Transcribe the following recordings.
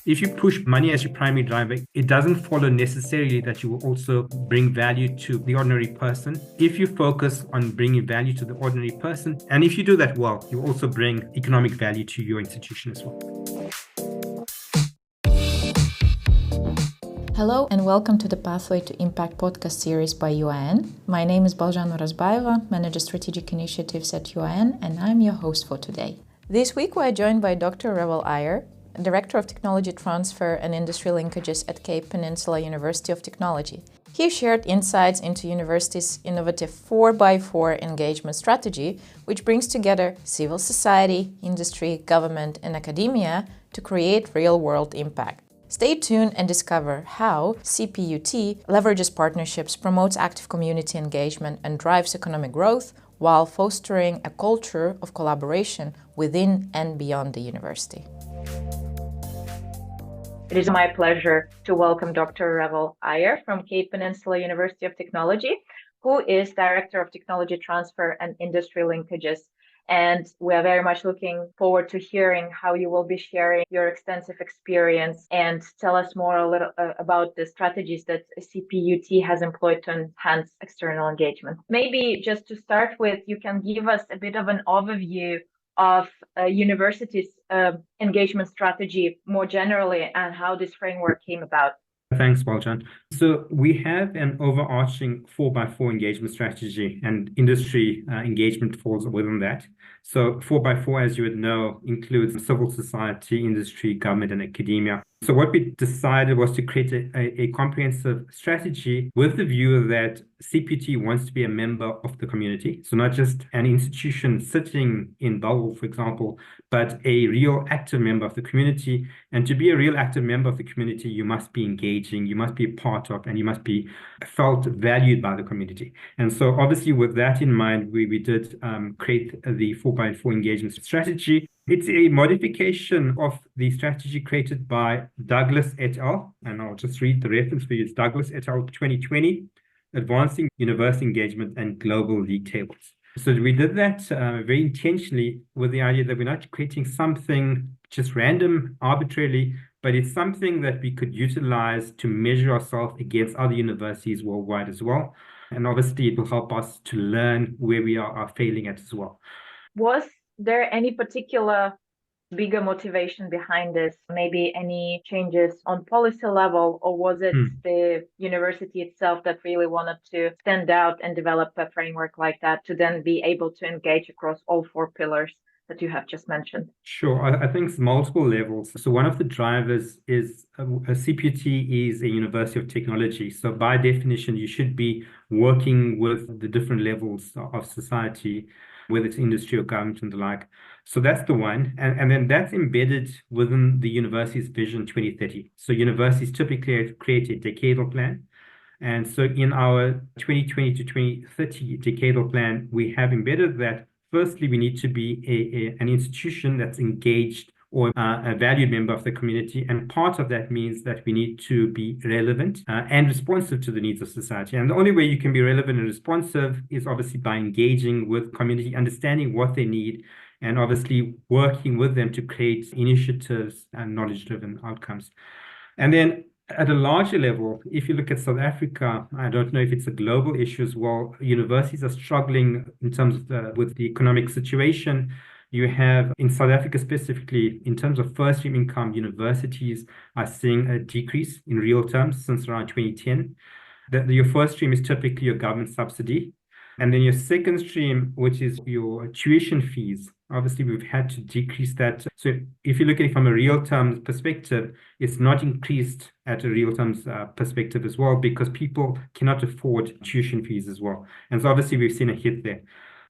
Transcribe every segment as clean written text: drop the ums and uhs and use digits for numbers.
If you push money as your primary driver, it doesn't follow necessarily that you will also bring value to the ordinary person. If you focus on bringing value to the ordinary person, and if you do that well, you also bring economic value to your institution as well. Hello and welcome to the Pathway to Impact podcast series by UIN. My name is Balzhan Razbaeva, Manager Strategic Initiatives at UIN, and I'm your host for today. This week we are joined by Dr. Revel Iyer, Director of Technology Transfer and Industry Linkages at Cape Peninsula University of Technology. He shared insights into university's innovative 4x4 engagement strategy, which brings together civil society, industry, government, and academia to create real-world impact. Stay tuned and discover how CPUT leverages partnerships, promotes active community engagement, and drives economic growth while fostering a culture of collaboration within and beyond the university. It is my pleasure to welcome Dr. Revel Iyer from Cape Peninsula University of Technology, who is Director of Technology Transfer and Industry Linkages. And we are very much looking forward to hearing how you will be sharing your extensive experience and tell us more a little about the strategies that CPUT has employed to enhance external engagement. Maybe just to start with, you can give us a bit of an overview of university's engagement strategy more generally and how this framework came about. Thanks, Balzhan. So we have an overarching 4x4 engagement strategy, and industry engagement falls within that. So 4x4, as you would know, includes civil society, industry, government, and academia. So what we decided was to create a comprehensive strategy with the view that CPUT wants to be a member of the community. So not just an institution sitting in Bellville, for example, but a real active member of the community. And to be a real active member of the community, you must be engaging, you must be a part of, and you must be felt valued by the community. And so obviously with that in mind, we did create the 4x4 engagement strategy. It's a modification of the strategy created by Douglas et al. And I'll just read the reference for you. It's Douglas et al. 2020, Advancing University Engagement and Global League Tables. So we did that very intentionally with the idea that we're not creating something just random, arbitrarily, but it's something that we could utilize to measure ourselves against other universities worldwide as well. And obviously it will help us to learn where we are failing at as well. Was there any particular bigger motivation behind this? Maybe any changes on policy level, or was it the university itself that really wanted to stand out and develop a framework like that to then be able to engage across all four pillars that you have just mentioned? Sure. I think it's multiple levels. So one of the drivers is a CPUT is a university of technology. So by definition, you should be working with the different levels of society, whether it's industry or government and the like. So that's the one. And then that's embedded within the university's Vision 2030. So universities typically create a decadal plan. And so in our 2020 to 2030 decadal plan, we have embedded that firstly, we need to be an institution that's engaged or a valued member of the community. And part of that means that we need to be relevant and responsive to the needs of society. And the only way you can be relevant and responsive is obviously by engaging with community, understanding what they need, and obviously working with them to create initiatives and knowledge-driven outcomes. And then at a larger level, if you look at South Africa, I don't know if it's a global issue as well, universities are struggling in terms of with the economic situation. You have, in South Africa specifically, in terms of first-stream income, universities are seeing a decrease in real terms since around 2010. Your first stream is typically your government subsidy. And then your second stream, which is your tuition fees, obviously we've had to decrease that. So if you look at it from a real terms perspective, it's not increased at a real terms perspective as well, because people cannot afford tuition fees as well. And so obviously we've seen a hit there.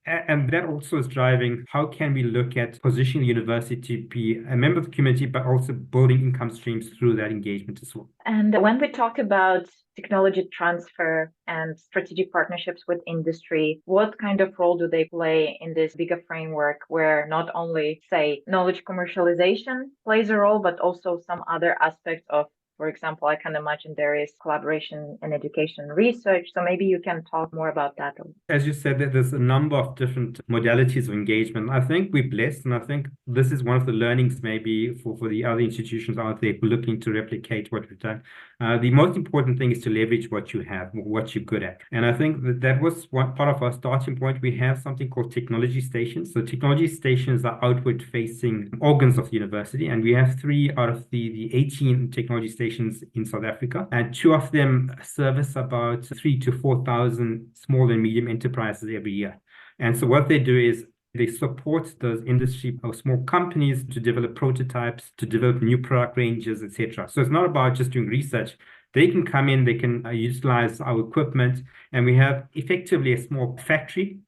And that also is driving how can we look at positioning the university to be a member of the community, but also building income streams through that engagement as well. And when we talk about technology transfer and strategic partnerships with industry, what kind of role do they play in this bigger framework where not only, say, knowledge commercialization plays a role, but also some other aspects of For example, I can imagine there is collaboration in education and research. So maybe you can talk more about that. As you said, that there's a number of different modalities of engagement. I think we're blessed, and I think this is one of the learnings maybe for the other institutions out there who are looking to replicate what we've done. The most important thing is to leverage what you have, what you're good at. And I think that was one part of our starting point. We have something called technology stations. So technology stations are outward-facing organs of the university, and we have 3 out of the 18 technology stations in South Africa, and 2 of them service about 3,000 to 4,000 small and medium enterprises every year. And so what they do is they support those industry or small companies to develop prototypes, to develop new product ranges, etc. So it's not about just doing research. They can come in, they can utilize our equipment, and we have effectively a small factory.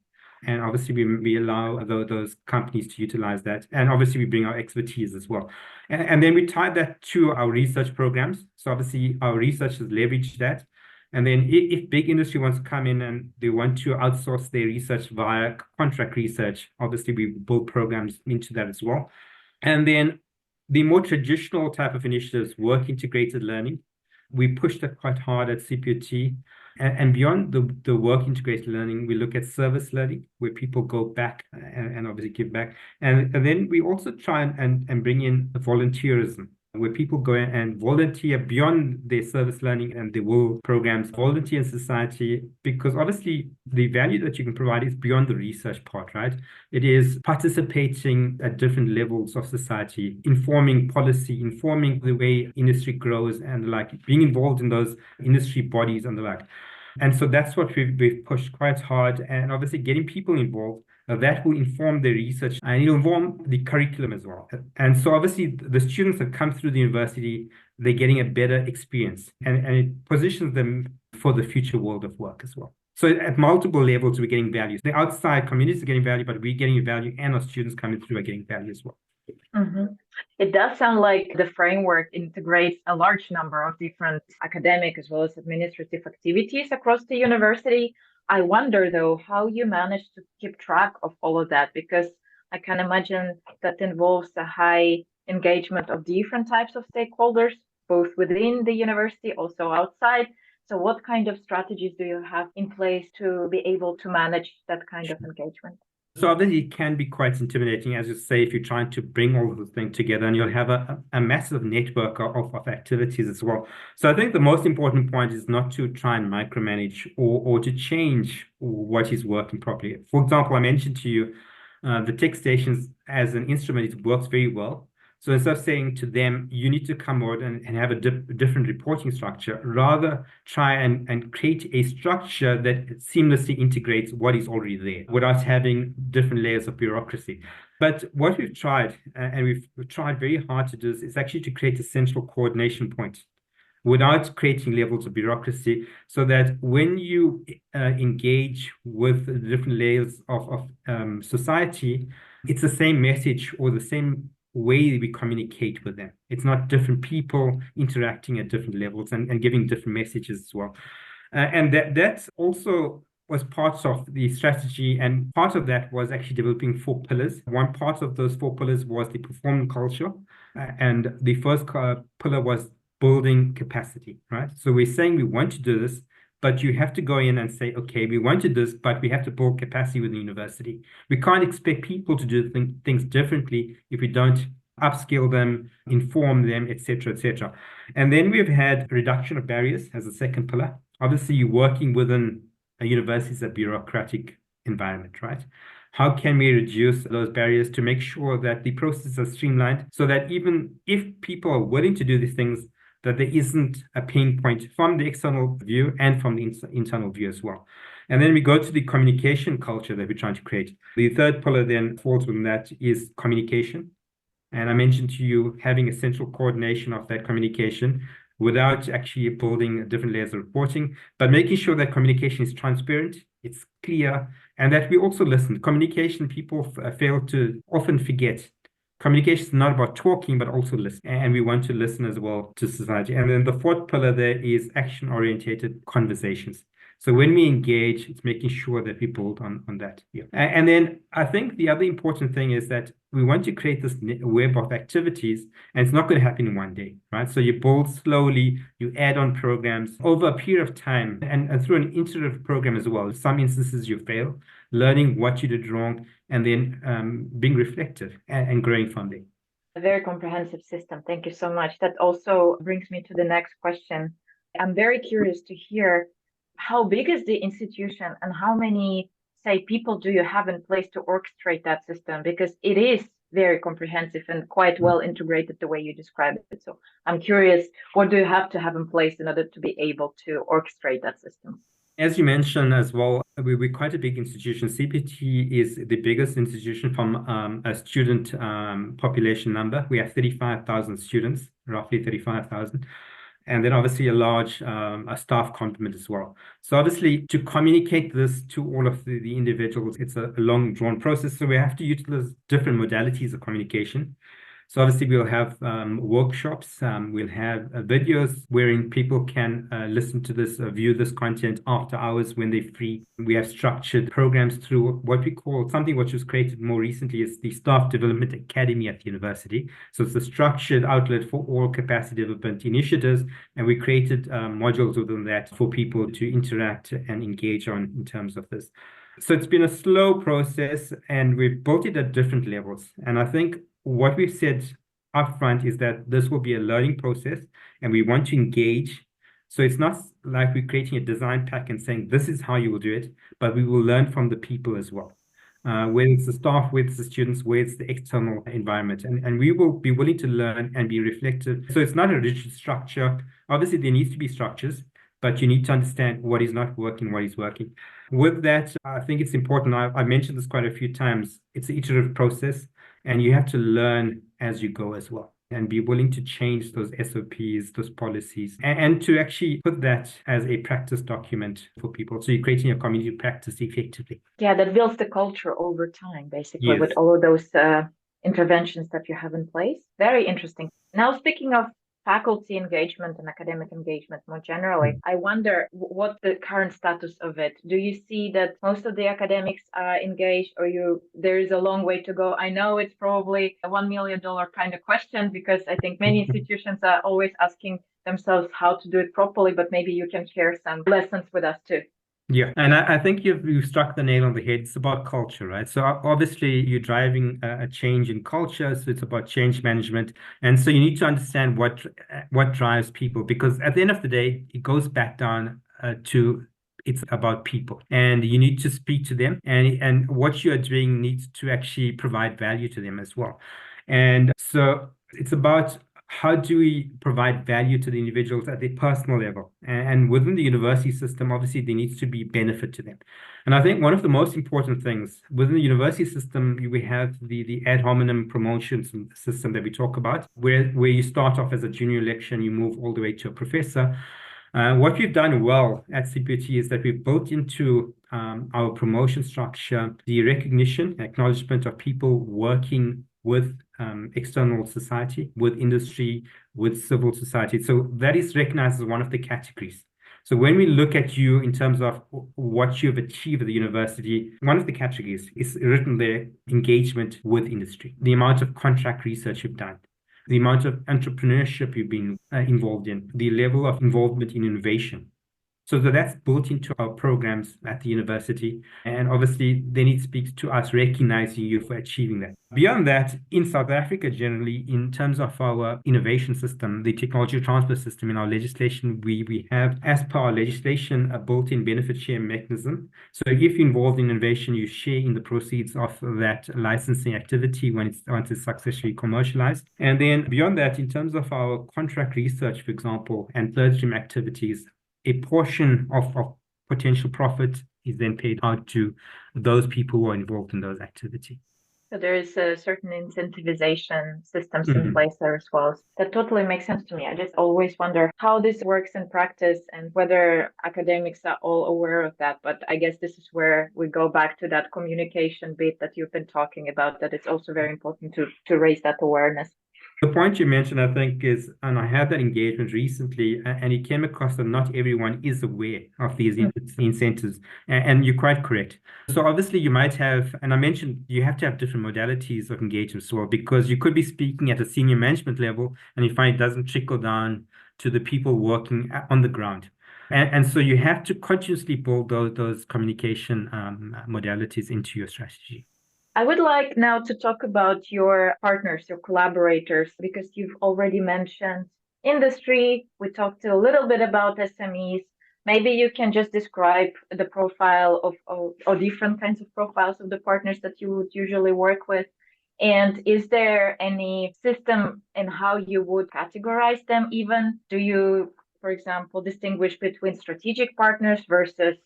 And obviously, we allow those companies to utilize that. And obviously, we bring our expertise as well. And then we tie that to our research programs. So obviously, our researchers leverage that. And then if big industry wants to come in and they want to outsource their research via contract research, obviously we build programs into that as well. And then the more traditional type of initiatives, work integrated learning, we push that quite hard at CPUT. And beyond the work integrated learning, we look at service learning, where people go back and obviously give back. And then we also try and bring in volunteerism, where people go and volunteer beyond their service learning and their work programs, volunteer in society, because obviously the value that you can provide is beyond the research part, right? It is participating at different levels of society, informing policy, informing the way industry grows, and like being involved in those industry bodies and the like. And so that's what we've pushed quite hard, and obviously getting people involved. That will inform the research and it'll inform the curriculum as well. And so obviously the students that come through the university, they're getting a better experience, and it positions them for the future world of work as well. So at multiple levels, we're getting value. The outside communities are getting value, but we're getting value, and our students coming through are getting value as well. Mm-hmm. It does sound like the framework integrates a large number of different academic as well as administrative activities across the university. I wonder, though, how you manage to keep track of all of that, because I can imagine that involves a high engagement of different types of stakeholders, both within the university, also outside. So what kind of strategies do you have in place to be able to manage that kind of engagement? So obviously it can be quite intimidating, as you say, if you're trying to bring all of the things together, and you'll have a massive network of activities as well. So I think the most important point is not to try and micromanage or to change what is working properly. For example, I mentioned to you the tech stations as an instrument, it works very well. So instead of saying to them, you need to come out and have a different reporting structure, rather try and create a structure that seamlessly integrates what is already there without having different layers of bureaucracy. But what we've tried, and we've tried very hard to do, is actually to create a central coordination point without creating levels of bureaucracy, so that when you engage with the different layers of society, it's the same message or the same way we communicate with them. It's not different people interacting at different levels and giving different messages as well. And that also was part of the strategy, and part of that was actually developing 4 pillars. One part of those 4 pillars was the performance culture, and the first pillar was building capacity, right? So we're saying we want to do this, but you have to go in and say, okay, we want to do this, but we have to build capacity within the university. We can't expect people to do things differently if we don't upskill them, inform them, etc., etc. And then we've had reduction of barriers as a second pillar. Obviously, you're working within a university is a bureaucratic environment, right? How can we reduce those barriers to make sure that the processes are streamlined, so that even if people are willing to do these things, that there isn't a pain point from the external view and from the internal view as well. And then we go to the communication culture that we're trying to create. The third pillar then falls within that is communication. And I mentioned to you having a central coordination of that communication without actually building different layers of reporting, but making sure that communication is transparent, it's clear, and that we also listen. Communication, people fail to often forget. Communication is not about talking, but also listen. And we want to listen as well to society. And then the fourth pillar there is action-orientated conversations. So when we engage, it's making sure that we build on that. Yeah. And then I think the other important thing is that we want to create this web of activities, and it's not going to happen in one day, right? So you build slowly, you add on programs over a period of time, and through an iterative program as well. In some instances you fail, learning what you did wrong, and then being reflective and growing from there. A very comprehensive system. Thank you so much. That also brings me to the next question. I'm very curious to hear how big is the institution and how many, say, people do you have in place to orchestrate that system? Because it is very comprehensive and quite well integrated the way you describe it. So I'm curious, what do you have to have in place in order to be able to orchestrate that system? As you mentioned as well, we're quite a big institution. CPT is the biggest institution from a student population number. We have 35,000 students, roughly 35,000. And then obviously a large a staff complement as well. So obviously to communicate this to all of the individuals, it's a long drawn process. So we have to utilize different modalities of communication. So obviously we'll have workshops, we'll have videos wherein people can listen to this, view this content after hours when they're free. We have structured programs through what we call something which was created more recently is the Staff Development Academy at the university. So it's a structured outlet for all capacity development initiatives, and we created modules within that for people to interact and engage on in terms of this. So it's been a slow process, and we've built it at different levels. And I think what we've said upfront is that this will be a learning process, and we want to engage. So it's not like we're creating a design pack and saying this is how you will do it, but we will learn from the people as well. Whether it's the staff, whether it's the students, whether it's the external environment. And we will be willing to learn and be reflective. So it's not a rigid structure. Obviously, there needs to be structures, but you need to understand what is not working, what is working. With that, I think it's important. I mentioned this quite a few times. It's an iterative process, and you have to learn as you go as well, and be willing to change those SOPs, those policies, and to actually put that as a practice document for people. So you're creating a community practice effectively. Yeah, that builds the culture over time, basically, Yes. with all of those interventions that you have in place. Very interesting. Now, speaking of faculty engagement and academic engagement more generally, I wonder what the current status of it. Do you see that most of the academics are engaged, or there is a long way to go? I know it's probably a $1 million kind of question, because I think many institutions are always asking themselves how to do it properly, but maybe you can share some lessons with us too. Yeah, and I think you've struck the nail on the head. It's about culture, right? So obviously you're driving a change in culture, so it's about change management, and so you need to understand what drives people, because at the end of the day, it goes back down to it's about people, and you need to speak to them, and what you are doing needs to actually provide value to them as well, and so it's about how do we provide value to the individuals at their personal level? And within the university system, obviously, there needs to be benefit to them. And I think one of the most important things within the university system, we have the ad hominem promotion system that we talk about, where you start off as a junior lecturer and you move all the way to a professor. What we've done well at CPUT is that we've built into our promotion structure the recognition, acknowledgement of people working with external society, with industry, with civil society. So that is recognized as one of the categories. So when we look at you in terms of what you've achieved at the university, one of the categories is written there, engagement with industry, the amount of contract research you've done, the amount of entrepreneurship you've been involved in, the level of involvement in innovation. So that's built into our programs at the university. And obviously, then it speaks to us recognizing you for achieving that. Beyond that, in South Africa, generally, in terms of our innovation system, the technology transfer system in our legislation, we have, as per our legislation, a built-in benefit share mechanism. So if you're involved in innovation, you share in the proceeds of that licensing activity once it's successfully commercialized. And then beyond that, in terms of our contract research, for example, and third stream activities, a portion of potential profit is then paid out to those people who are involved in those activities. So there is a certain incentivization systems in place there as well. That totally makes sense to me. I just always wonder how this works in practice and whether academics are all aware of that. But I guess this is where we go back to that communication bit that you've been talking about, that it's also very important to raise that awareness. The point you mentioned, I think, is, and I had that engagement recently, and it came across that not everyone is aware of these incentives, and you're quite correct. So obviously you might have, and I mentioned you have to have different modalities of engagement as well, because you could be speaking at a senior management level, and you find it doesn't trickle down to the people working on the ground. And so you have to consciously build those communication modalities into your strategy. I would like now to talk about your partners, your collaborators, because you've already mentioned industry. We talked a little bit about SMEs. Maybe you can just describe the profile or different kinds of profiles of the partners that you would usually work with. And is there any system in how you would categorize them even? Do you, for example, distinguish between strategic partners versus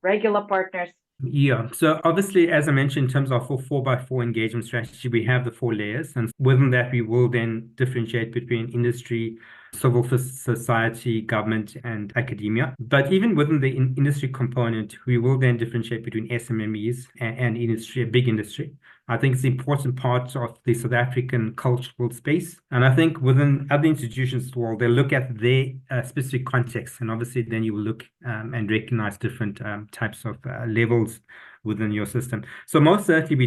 regular partners? Yeah, so obviously, as I mentioned, in terms of our 4x4 engagement strategy, we have the 4 layers. And within that, we will then differentiate between industry, civil society, government, and academia. But even within the industry component, we will then differentiate between SMMEs and industry, a big industry. I think it's an important part of the South African cultural space. And I think within other institutions as well, they look at their specific context. And obviously, then you will look and recognize different types of levels within your system. So most certainly we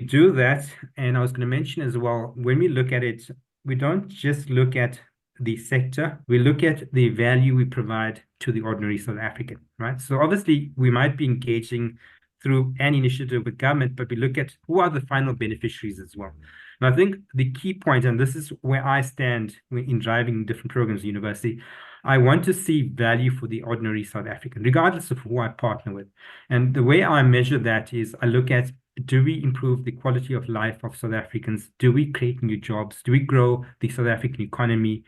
do that. And I was going to mention as well, when we look at it, we don't just look at the sector, we look at the value we provide to the ordinary South African, right? So obviously we might be engaging through an initiative with government, but we look at who are the final beneficiaries as well. And I think the key point, and this is where I stand in driving different programs at university, I want to see value for the ordinary South African, regardless of who I partner with. And the way I measure that is I look at, do we improve the quality of life of South Africans? Do we create new jobs? Do we grow the South African economy?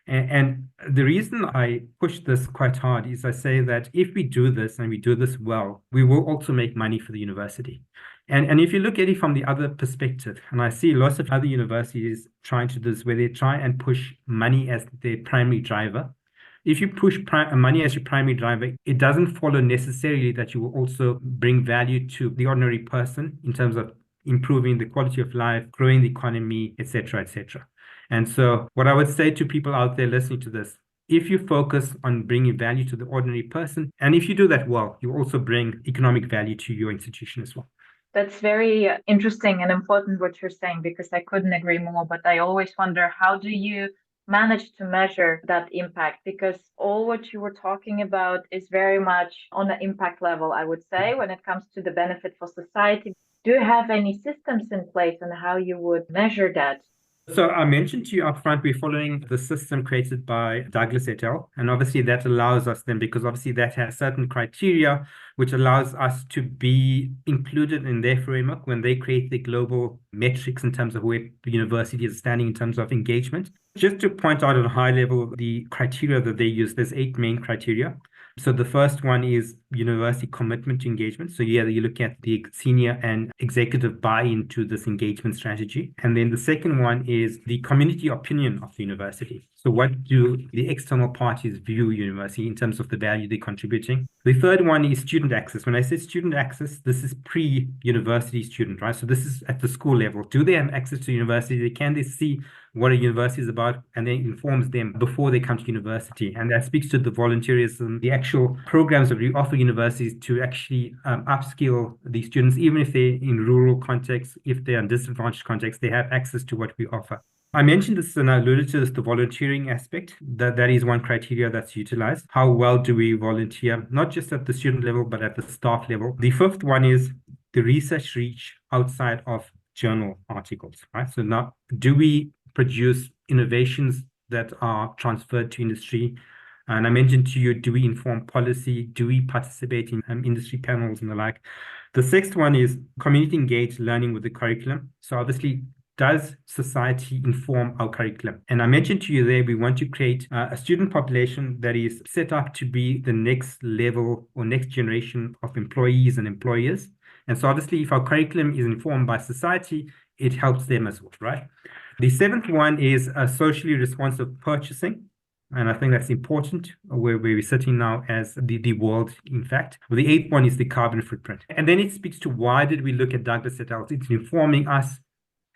And the reason I push this quite hard is I say that if we do this and we do this well, we will also make money for the university. And if you look at it from the other perspective, and I see lots of other universities trying to do this, where they try and push money as their primary driver. If you push money as your primary driver, it doesn't follow necessarily that you will also bring value to the ordinary person in terms of improving the quality of life, growing the economy, etc., etc. And so what I would say to people out there listening to this, if you focus on bringing value to the ordinary person, and if you do that well, you also bring economic value to your institution as well. That's very interesting and important what you're saying, because I couldn't agree more. But I always wonder, how do you manage to measure that impact? Because all what you were talking about is very much on the impact level, I would say, when it comes to the benefit for society. Do you have any systems in place on how you would measure that? So I mentioned to you up front, we're following the system created by Douglas et al. And obviously that allows us then, because obviously that has certain criteria, which allows us to be included in their framework when they create the global metrics in terms of where the university is standing in terms of engagement. Just to point out at a high level, the criteria that they use, there's 8 main criteria. So the first one is university commitment to engagement. So yeah, you look at the senior and executive buy-in to this engagement strategy. And then the second one is the community opinion of the university. So what do the external parties view university in terms of the value they're contributing? The third one is student access. When I say student access, this is pre-university student, right? So this is at the school level. Do they have access to university? Can they see what a university is about, and then informs them before they come to university? And that speaks to the volunteerism, the actual programs that we offer universities to actually upskill these students, even if they're in rural contexts, if they're in disadvantaged contexts, they have access to what we offer. I mentioned this and I alluded to this, the volunteering aspect. That is one criteria that's utilized. How well do we volunteer, not just at the student level, but at the staff level? The fifth one is the research reach outside of journal articles, right? So now, do we produce innovations that are transferred to industry? And I mentioned to you, do we inform policy? Do we participate in industry panels and the like? The sixth one is community engaged learning with the curriculum. So obviously, does society inform our curriculum? And I mentioned to you there, we want to create a student population that is set up to be the next level or next generation of employees and employers. And so obviously, if our curriculum is informed by society, it helps them as well, right? The seventh one is socially responsive purchasing. And I think that's important where we're sitting now as the world, in fact. The eighth one is the carbon footprint. And then it speaks to why did we look at Douglas et al. It's informing us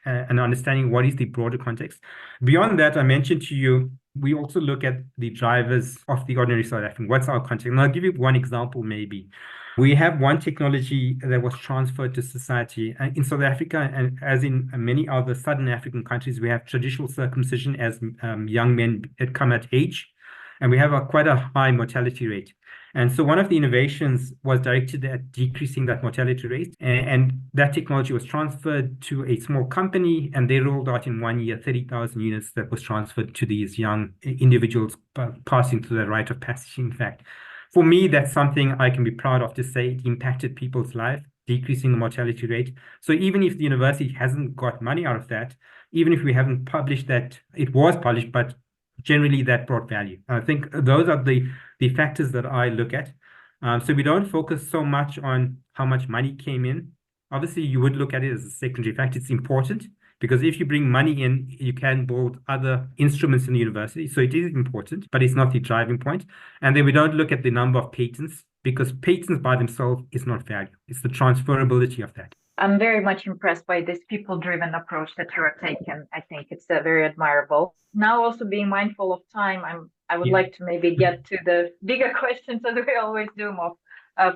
and understanding what is the broader context. Beyond that, I mentioned to you, we also look at the drivers of the ordinary South African. What's our context? And I'll give you one example, maybe. We have one technology that was transferred to society in South Africa, and as in many other Southern African countries, we have traditional circumcision as young men come at age, and we have quite a high mortality rate. And so one of the innovations was directed at decreasing that mortality rate. And that technology was transferred to a small company, and they rolled out in 1 year 30,000 units that was transferred to these young individuals passing through the rite of passage, in fact. For me, that's something I can be proud of to say it impacted people's life, decreasing the mortality rate. So even if the university hasn't got money out of that, even if we haven't published that, it was published, but generally that brought value. I think those are the factors that I look at. So we don't focus so much on how much money came in. Obviously, you would look at it as a secondary fact. It's important because if you bring money in, you can build other instruments in the university. So it is important, but it's not the driving point. And then we don't look at the number of patents because patents by themselves is not value. It's the transferability of that. I'm very much impressed by this people-driven approach that you are taking. I think it's very admirable. Now, also being mindful of time, I would like to maybe get to the bigger questions as we always do, more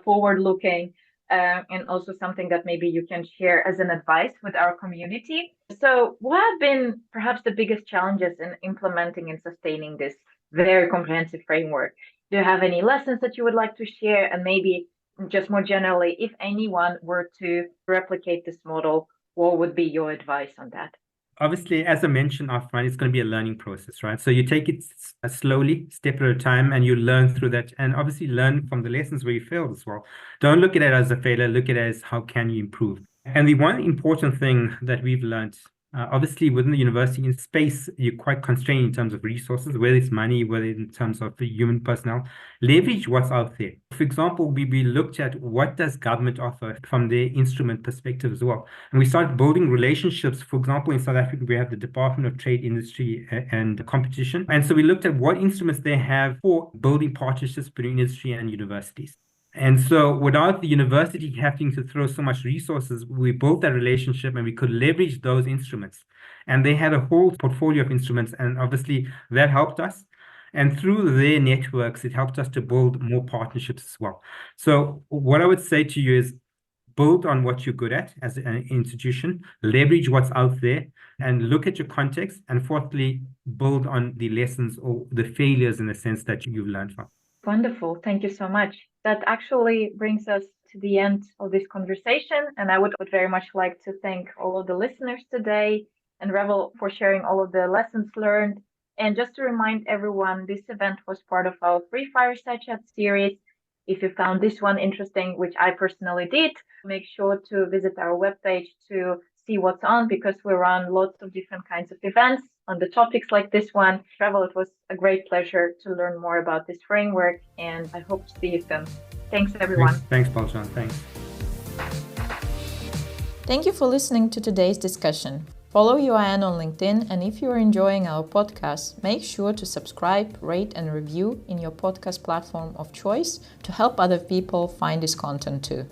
forward-looking, and also something that maybe you can share as an advice with our community. So what have been perhaps the biggest challenges in implementing and sustaining this very comprehensive framework? Do you have any lessons that you would like to share? And maybe just more generally, if anyone were to replicate this model, what would be your advice on that? Obviously, as I mentioned upfront, it's going to be a learning process, right? So you take it slowly, step at a time, and you learn through that. And obviously learn from the lessons where you failed as well. Don't look at it as a failure, look at it as how can you improve. And the one important thing that we've learned, obviously within the university in space, you're quite constrained in terms of resources, whether it's money, whether in terms of the human personnel. Leverage what's out there. For example, we looked at what does government offer from their instrument perspective as well. And we started building relationships. For example, in South Africa, we have the Department of Trade, Industry and Competition. And so we looked at what instruments they have for building partnerships between industry and universities. And so without the university having to throw so much resources, we built that relationship and we could leverage those instruments. And they had a whole portfolio of instruments. And obviously that helped us. And through their networks, it helped us to build more partnerships as well. So what I would say to you is build on what you're good at as an institution, leverage what's out there, and look at your context. And fourthly, build on the lessons or the failures in the sense that you've learned from. Wonderful. Thank you so much. That actually brings us to the end of this conversation. And I would very much like to thank all of the listeners today and Revel for sharing all of the lessons learned. And just to remind everyone, this event was part of our free Fireside Chat series. If you found this one interesting, which I personally did, make sure to visit our webpage to see what's on, because we run lots of different kinds of events on the topics like this one. Revel, it was a great pleasure to learn more about this framework, and I hope to see you soon. Thanks, everyone. Thanks, Baljan. Thanks. Thank you for listening to today's discussion. Follow UIN on LinkedIn, and if you are enjoying our podcast, make sure to subscribe, rate, and review in your podcast platform of choice to help other people find this content too.